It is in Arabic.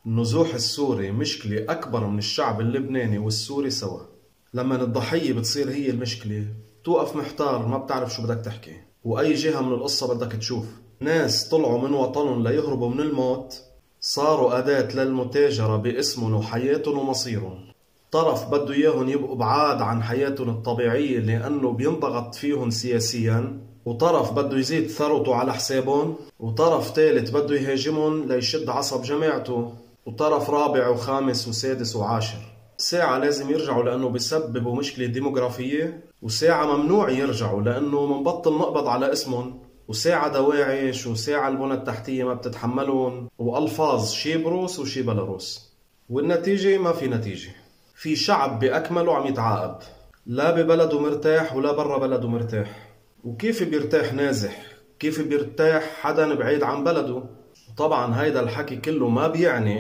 النزوح السوري مشكلة أكبر من الشعب اللبناني والسوري سوا. لما الضحية بتصير هي المشكلة توقف محتار، ما بتعرف شو بدك تحكي وأي جهة من القصة بدك تشوف. ناس طلعوا من وطنهم ليهربوا من الموت صاروا أداة للمتاجرة باسمهم وحياتهم ومصيرهم. طرف بده إياهم يبقوا بعاد عن حياتهم الطبيعية لأنه بينضغط فيهم سياسيا، وطرف بده يزيد ثروته على حسابهم، وطرف ثالث بده يهاجمهم ليشد عصب جماعته، وطرف رابع وخامس وسادس وعاشر. ساعة لازم يرجعوا لأنه بيسببوا مشكلة ديموغرافية، وساعة ممنوع يرجعوا لأنه منبطل نقبض على اسمهم، وساعة دواعش، وساعة البنى التحتية ما بتتحملون، وألفاظ شي بروس وشي بلاروس، والنتيجة ما في نتيجة. في شعب بأكمله عم يتعاقب، لا ببلده مرتاح ولا برا بلده مرتاح. وكيف بيرتاح نازح؟ كيف بيرتاح حدا بعيد عن بلده؟ طبعا هيدا الحكي كله ما بيعني